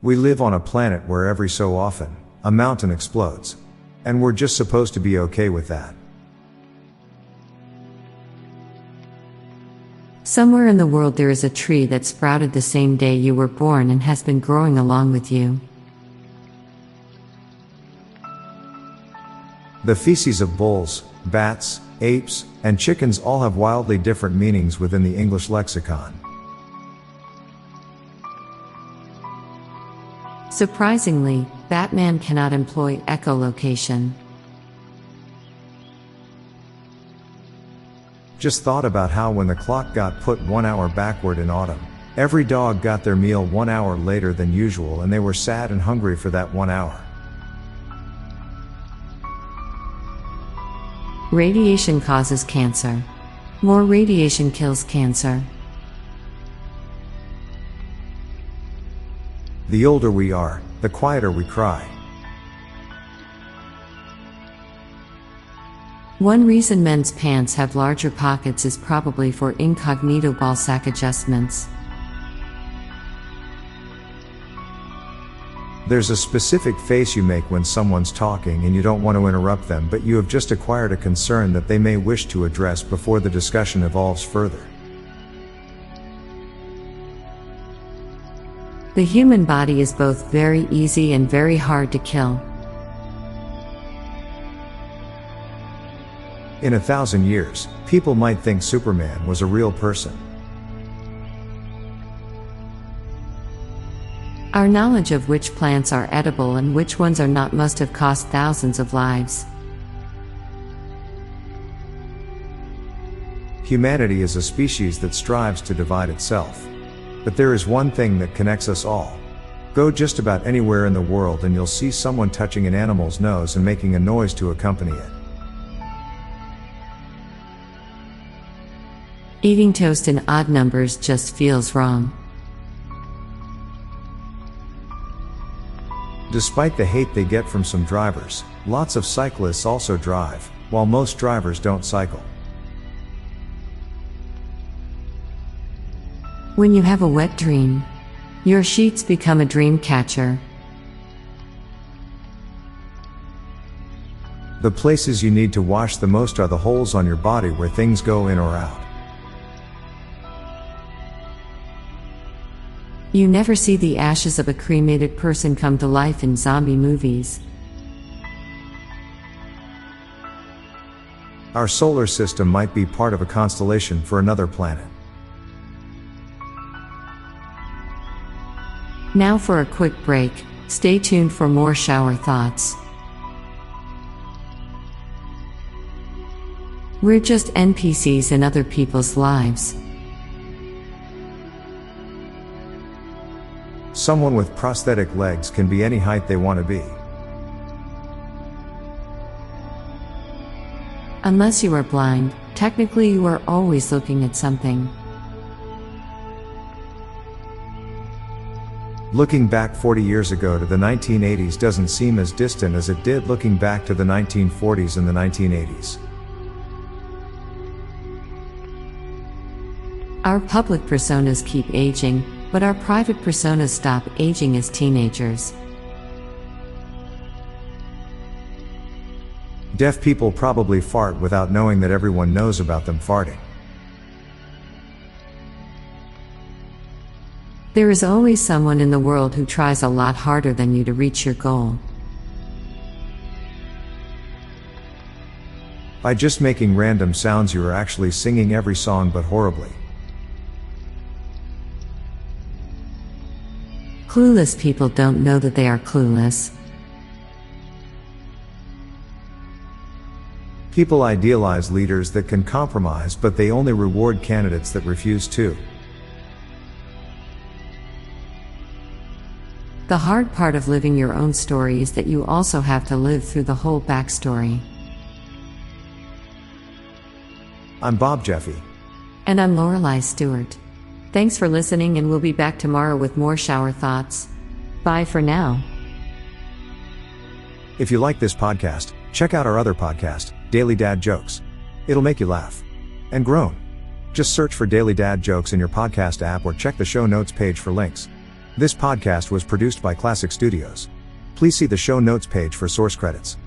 We live on a planet where every so often, a mountain explodes. And we're just supposed to be okay with that. Somewhere in the world there is a tree that sprouted the same day you were born and has been growing along with you. The feces of bulls, bats, apes, and chickens all have wildly different meanings within the English lexicon. Surprisingly, Batman cannot employ echolocation. Just thought about how when the clock got put 1 hour backward in autumn, every dog got their meal 1 hour later than usual and they were sad and hungry for that 1 hour. Radiation causes cancer. More radiation kills cancer. The older we are, the quieter we cry. One reason men's pants have larger pockets is probably for incognito ball sack adjustments. There's a specific face you make when someone's talking and you don't want to interrupt them, but you have just acquired a concern that they may wish to address before the discussion evolves further. The human body is both very easy and very hard to kill. In 1,000 years, people might think Superman was a real person. Our knowledge of which plants are edible and which ones are not must have cost thousands of lives. Humanity is a species that strives to divide itself. But there is one thing that connects us all. Go just about anywhere in the world and you'll see someone touching an animal's nose and making a noise to accompany it. Eating toast in odd numbers just feels wrong. Despite the hate they get from some drivers, lots of cyclists also drive, while most drivers don't cycle. When you have a wet dream, your sheets become a dream catcher. The places you need to wash the most are the holes on your body where things go in or out. You never see the ashes of a cremated person come to life in zombie movies. Our solar system might be part of a constellation for another planet. Now for a quick break, stay tuned for more shower thoughts. We're just NPCs in other people's lives. Someone with prosthetic legs can be any height they want to be. Unless you are blind, technically you are always looking at something. Looking back 40 years ago to the 1980s doesn't seem as distant as it did looking back to the 1940s and the 1980s. Our public personas keep aging, but our private personas stop aging as teenagers. Deaf people probably fart without knowing that everyone knows about them farting. There is always someone in the world who tries a lot harder than you to reach your goal. By just making random sounds you are actually singing every song but horribly. Clueless people don't know that they are clueless. People idealize leaders that can compromise, but they only reward candidates that refuse to. The hard part of living your own story is that you also have to live through the whole backstory. I'm Bob Jeffy. And I'm Lorelei Stewart. Thanks for listening, and we'll be back tomorrow with more shower thoughts. Bye for now. If you like this podcast, check out our other podcast, Daily Dad Jokes. It'll make you laugh and groan. Just search for Daily Dad Jokes in your podcast app or check the show notes page for links. This podcast was produced by Klassic Studios. Please see the show notes page for source credits.